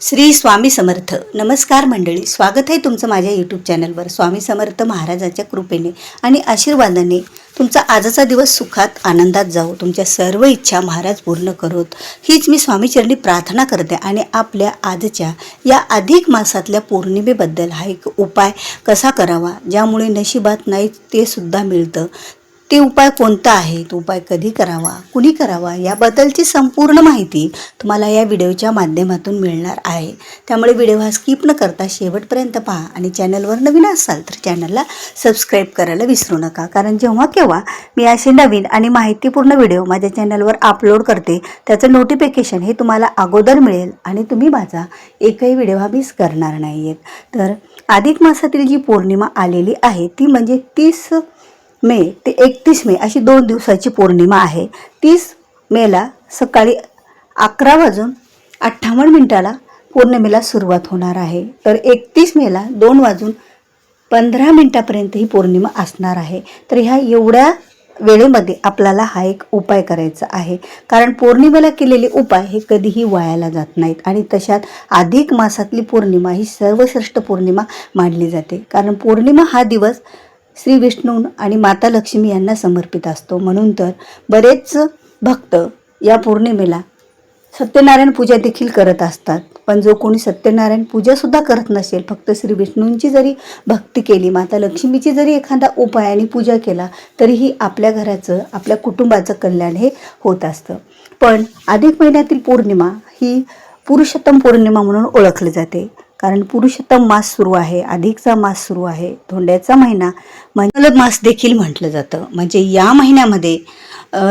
श्री स्वामी समर्थ. नमस्कार मंडळी, स्वागत आहे तुमचं माझ्या यूट्यूब चॅनलवर. स्वामी समर्थ महाराजांच्या कृपेने आणि आशीर्वादाने तुमचा आजचा दिवस सुखात आनंदात जाऊ, तुमच्या सर्व इच्छा महाराज पूर्ण करोत, हीच मी स्वामीचरणी प्रार्थना करते. आणि आपल्या आजच्या या अधिक मासातल्या पौर्णिमेबद्दल हा एक उपाय कसा करावा, ज्यामुळे नशिबात नाही ते सुद्धा मिळतं, ते उपाय कोणता आहे, तो उपाय कधी करावा, कुणी करावा, याबद्दलची संपूर्ण माहिती तुम्हाला या व्हिडिओच्या माध्यमातून मिळणार आहे. त्यामुळे व्हिडिओ हा स्किप न करता शेवटपर्यंत पहा आणि चॅनलवर नवीन असाल तर चॅनलला सबस्क्राईब करायला विसरू नका. कारण जेव्हा केव्हा मी असे नवीन आणि माहितीपूर्ण व्हिडिओ माझ्या चॅनलवर अपलोड करते त्याचं नोटिफिकेशन हे तुम्हाला अगोदर मिळेल आणि तुम्ही माझा एकही व्हिडिओ हा मिस करणार नाही आहेत. तर अधिक मासातील जी पौर्णिमा आलेली आहे ती म्हणजे 30 मे ते 31 मे अशी 2 दिवसाची पौर्णिमा आहे. 30 मेला सकाळी 11:58 पौर्णिमेला सुरुवात होणार आहे. तर 31 मेला 2:15 ही पौर्णिमा असणार आहे. तर ह्या एवढ्या वेळेमध्ये आपल्याला हा एक उपाय करायचा आहे. कारण पौर्णिमेला केलेले उपाय हे कधीही वायाला जात नाहीत. आणि तशात अधिक मासातली पौर्णिमा ही सर्वश्रेष्ठ पौर्णिमा मानली जाते. कारण पौर्णिमा हा दिवस श्री विष्णू आणि माता लक्ष्मी यांना समर्पित असतो. म्हणून तर बरेच भक्त या पौर्णिमेला सत्यनारायण पूजा देखील करत असतात. पण जो कोणी सत्यनारायण पूजा सुद्धा करत नसेल, फक्त श्री विष्णूंची जरी भक्ती केली, माता लक्ष्मीची जरी एखादा उपाय आणि पूजा केला, तरीही आपल्या घराचं, आपल्या कुटुंबाचं कल्याण हे होत असतं. पण अधिक महिन्यातील पौर्णिमा ही पुरुषोत्तम पौर्णिमा म्हणून ओळखली जाते. कारण पुरुषोत्तम मास सुरू आहे, अधिकचा मास सुरू आहे, धोंड्याचा महिना म्हणजे मास देखील म्हटलं जातं. म्हणजे या महिन्यामध्ये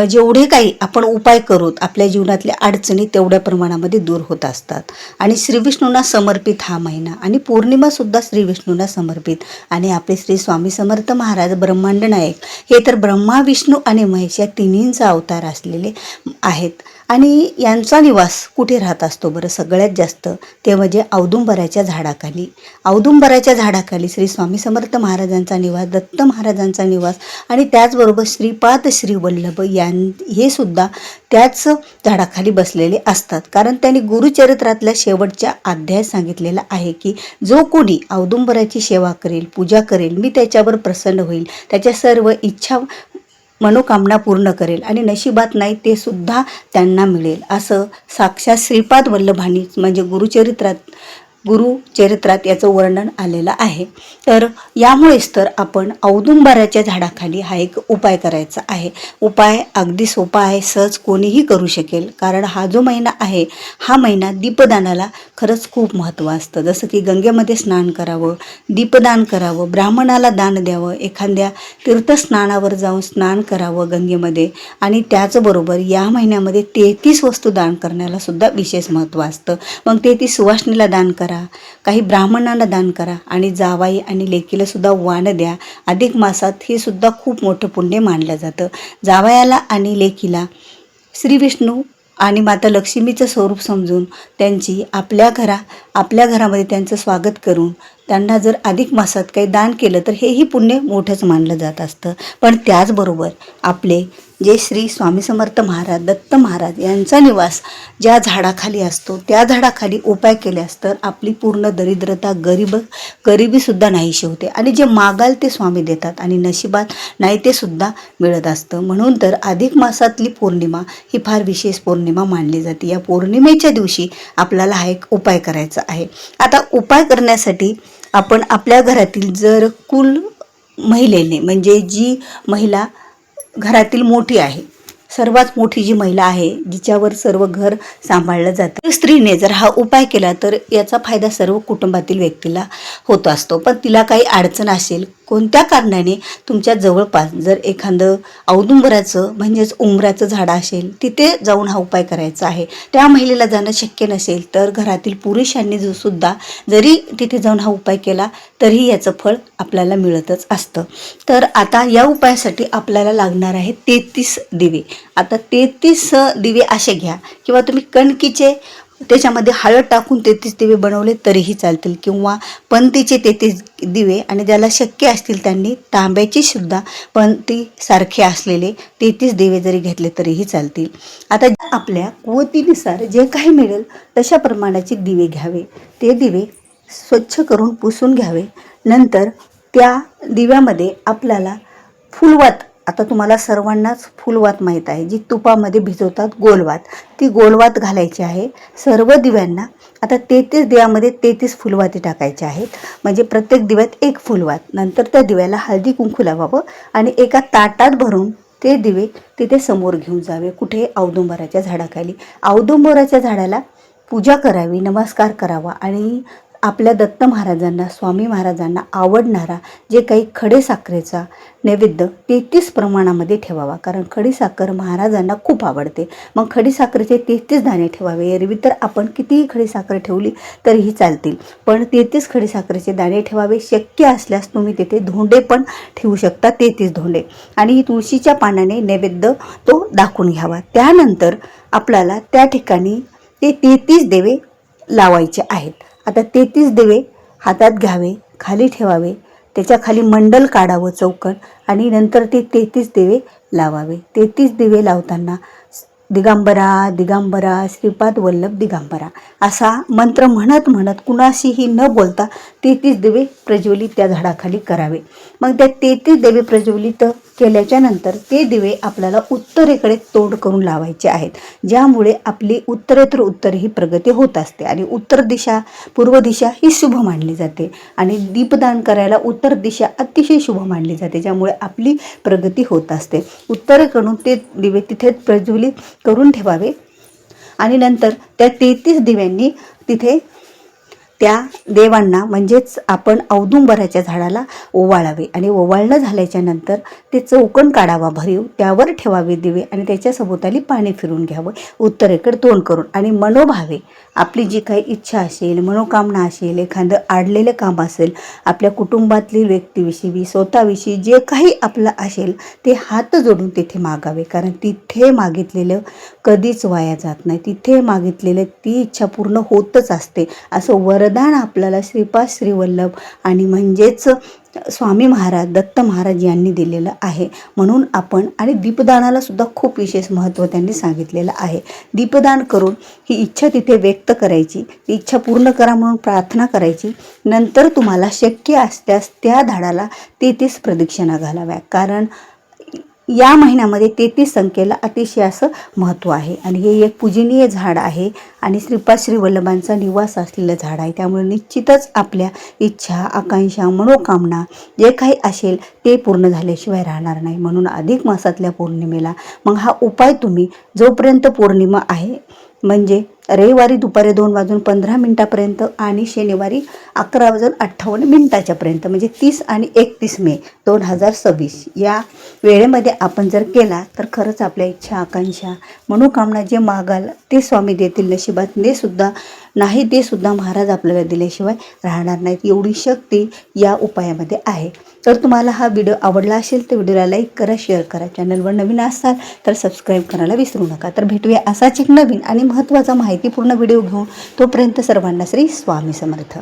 जेवढे काही आपण उपाय करूत, आपल्या जीवनातल्या अडचणी तेवढ्या प्रमाणामध्ये दूर होत असतात. आणि श्रीविष्णूंना समर्पित हा महिना आणि पौर्णिमासुद्धा श्रीविष्णूंना समर्पित. आणि आपले श्री स्वामी समर्थ महाराज ब्रह्मांड नायक हे तर ब्रह्मा, विष्णू आणि महेश या तिन्हींचा अवतार असलेले आहेत. आणि यांचा निवास कुठे राहत असतो बरं सगळ्यात जास्त, ते म्हणजे औदुंबराच्या झाडाखाली. औदुंबराच्या झाडाखाली श्री स्वामी समर्थ महाराजांचा निवास, दत्त महाराजांचा निवास आणि त्याचबरोबर श्रीपाद श्री वल्लभ हे सुद्धा त्याच झाडाखाली बसलेले असतात. कारण त्यांनी गुरुचरित्रातल्या शेवटच्या अध्यायात सांगितलेला आहे की जो कोणी औदुंबराची सेवा करेल, पूजा करेल, मी त्याच्यावर प्रसन्न होईल, त्याच्या सर्व इच्छा मनोकामना पूर्ण करेल आणि नशिबात नाही ते सुद्धा त्यांना मिळेल, असं साक्षात श्रीपाद वल्लभांनी म्हणजे गुरुचरित्रात याचं वर्णन आलेलं आहे. तर यामुळेच तर आपण औदुंबराच्या झाडाखाली हा एक उपाय करायचा आहे. उपाय अगदी सोपा आहे, सहज कोणीही करू शकेल. कारण हा जो महिना आहे, हा महिना दीपदानाला खरंच खूप महत्त्व असतं. जसं की गंगेमध्ये स्नान करावं, दीपदान करावं, ब्राह्मणाला दान द्यावं, एखाद्या तीर्थस्नानावर जाऊन स्नान करावं गंगेमध्ये. आणि त्याचबरोबर या महिन्यामध्ये 33 वस्तू दान करण्याला सुद्धा विशेष महत्त्व असतं. मग 33 सुवासिनीला दान करा, काही ब्राह्मणांना दान करा आणि जावाई आणि लेकीला सुद्धा वाण द्या. अधिक मासात हे सुद्धा खूप मोठं पुण्य मानलं जातं. जावयाला आणि लेकीला श्री विष्णू आणि माता लक्ष्मीचं स्वरूप समजून त्यांची आपल्या घरामध्ये त्यांचं स्वागत करून त्यांना जर अधिक मासात काही दान केलं तर हेही पुण्य मोठंच मानलं जात असतं. पण त्याचबरोबर आपले जे श्री स्वामी समर्थ महाराज, दत्त महाराज यांचा निवास ज्या झाडाखाली असतो त्या झाडाखाली उपाय केल्यास तर आपली पूर्ण दरिद्रता, गरिबीसुद्धा नाहीशी होते. आणि जे मागाल ते स्वामी देतात आणि नशिबात नाही ते सुद्धा मिळत असतं. म्हणून तर अधिक मासातली पौर्णिमा ही फार विशेष पौर्णिमा मानली जाते. या पौर्णिमेच्या दिवशी आपल्याला हा एक उपाय करायचा आहे. आता उपाय करण्यासाठी आपण आपल्या घरातील जर महिलेने म्हणजे जी महिला घरातील मोठी आहे, सर्वात मोठी जी महिला आहे, जिच्यावर सर्व घर सांभाळलं जातं, स्त्रीने जर हा उपाय केला तर याचा फायदा सर्व कुटुंबातील व्यक्तीला होत असतो. पण तिला काही अडचण असेल, कोणत्या कारणाने तुमच्या जवळपास जर एखादं औदुंबराचं म्हणजेच उंबराचं झाड असेल, तिथे जाऊन हा उपाय करायचा आहे. त्या महिलेला जाणं शक्य नसेल तर घरातील पुरुषांनी सुद्धा जरी तिथे जाऊन हा उपाय केला तरीही याचं फळ आपल्याला मिळतच असतं. तर आता या उपायासाठी आपल्याला लागणार आहे 33 दिवे. आता 33 दिवे असे घ्या किंवा तुम्ही कणकीचे त्याच्यामध्ये हळद टाकून 33 दिवे बनवले तरीही चालतील, किंवा पणतीचे 33 दिवे, आणि ज्याला शक्य असतील त्यांनी तांब्याची सुद्धा पणती सारखे असलेले 33 दिवे जरी घेतले तरीही चालतील. आता आपल्या कुवतीनुसार जे काही मिळेल तशा प्रमाणाचे दिवे घ्यावे. ते दिवे स्वच्छ करून पुसून घ्यावे. नंतर त्या दिव्यामध्ये आपल्याला फुलवात, आता तुम्हाला सर्वांनाच फुलवात माहीत आहे, जी तुपामध्ये भिजवतात गोलवात, ती गोलवात घालायची आहे सर्व दिव्यांना. आता 33 दिव्यामध्ये 33 फुलवाती टाकायच्या आहेत, म्हणजे प्रत्येक दिव्यात एक फुलवात. नंतर त्या दिव्याला हळदी कुंकू लावावं आणि एका ताटात भरून ते दिवे तिथे समोर घेऊन जावे. कुठे? औदुंबराच्या झाडाखाली. औदुंबराच्या झाडाला पूजा करावी, नमस्कार करावा आणि आपल्या दत्त महाराजांना, स्वामी महाराजांना आवडणारा जे काही खडीसाखरेचा नैवेद्य 33 प्रमाणामध्ये ठेवावा, कारण खडीसाखर महाराजांना खूप आवडते. मग खडीसाखरेचे 33 दाणे ठेवावे. एरवी तर आपण कितीही खडीसाखर ठेवली तरीही चालतील, पण 33 खडीसाखरेचे दाणे ठेवावे. शक्य असल्यास तुम्ही तिथे धोंडे पण ठेवू शकता, 33 धोंडे, आणि तुळशीच्या पानाने नैवेद्य तो दाखवून घ्यावा. त्यानंतर आपल्याला त्या ठिकाणी ते 33 देवे लावायचे आहेत. आता 33 दिवे हातात घ्यावे, खाली ठेवावे, त्याच्या खाली मंडल काढावं चौकन, आणि नंतर ते 33 दिवे लावावे. 33 दिवे लावताना दिगंबरा दिगंबरा श्रीपाद वल्लभ दिगंबरा असा मंत्र म्हणत म्हणत कुणाशीही न बोलता 33 दिवे प्रज्वलित त्या झाडाखाली करावे. मग त्या 33 दिवे प्रज्वलित केल्याच्या नंतर ते दिवे आपल्याला उत्तरेकडे तोंड करून लावायचे आहेत, ज्यामुळे आपली उत्तरेतर उत्तर ही प्रगती होत असते. आणि उत्तर दिशा, पूर्व दिशा ही शुभ मानली जाते, आणि दीपदान करायला उत्तर दिशा अतिशय शुभ मानली जाते, ज्यामुळे आपली प्रगती होत असते. उत्तरेकडून ते दिवे तिथे प्रज्वलित करून ठेवावे, आणि नंतर त्या 33 दिव्यांनी तिथे त्या देवांना, म्हणजेच आपण औदुंबराच्या झाडाला ओवाळावे. आणि ओवाळणं झाल्याच्या नंतर ते चौकन काढावा भरीव, त्यावर ठेवावे दिवे, आणि त्याच्या सभोवताली पाणी फिरून घ्यावं उत्तरेकडे तोंड करून. आणि मनोभावे आपली जी काही इच्छा असेल, मनोकामना असेल, एखादं आडलेलं काम असेल, आपल्या कुटुंबातली व्यक्तीविषयी, स्वतःविषयी जे काही आपलं असेल ते हात जोडून तिथे मागावे, कारण तिथे मागितलेलं कधीच वाया जात नाही. तिथे मागितलेलं ती इच्छा पूर्ण होतच असते, असं वरदान आपल्याला श्रीपाद श्रीवल्लभ आणि म्हणजेच स्वामी महाराज, दत्त महाराज यांनी दिलेलं आहे. म्हणून आपण, आणि दीपदानाला सुद्धा खूप विशेष महत्त्व त्यांनी सांगितलेलं आहे. दीपदान करून ही इच्छा तिथे व्यक्त करायची, ती इच्छा पूर्ण करा म्हणून प्रार्थना करायची. नंतर तुम्हाला शक्य असल्यास त्या झाडाला 33 प्रदक्षिणा घालाव्या, कारण या महिन्यामध्ये 33 संख्येला अतिशय असं महत्त्व आहे. आणि हे एक पूजनीय झाड आहे आणि श्रीपाद श्रीवल्लभांचा निवास असलेलं झाड आहे. त्यामुळे निश्चितच आपल्या इच्छा, आकांक्षा, मनोकामना जे काही असेल ते पूर्ण झाल्याशिवाय राहणार नाही. म्हणून अधिक मासातल्या पौर्णिमेला मग हा उपाय तुम्ही जोपर्यंत पौर्णिमा आहे, म्हणजे रविवारी दुपारी 2:15 आणि शनिवारी 11:58 म्हणजे 30 आणि 31 मे 2026 या वेळेमध्ये आपण जर केला तर खरंच आपल्या इच्छा, आकांक्षा, मनोकामना जे मागाल ते स्वामी देतील नशिबात. ते सुद्धा महाराज आपल्याला दिल्याशिवाय राहणार नाहीत. एवढी शक्ती या उपायामध्ये आहे. तर तुम्हाला हा व्हिडिओ आवडला असेल तर व्हिडिओला लाईक करा, शेअर करा. चॅनलवर नवीन असाल तर सबस्क्राईब करायला विसरू नका. तर भेटूया असाच एक नवीन आणि महत्त्वाचा माहितीपूर्ण व्हिडिओ घेऊन. तोपर्यंत सर्वांना श्री स्वामी समर्थ.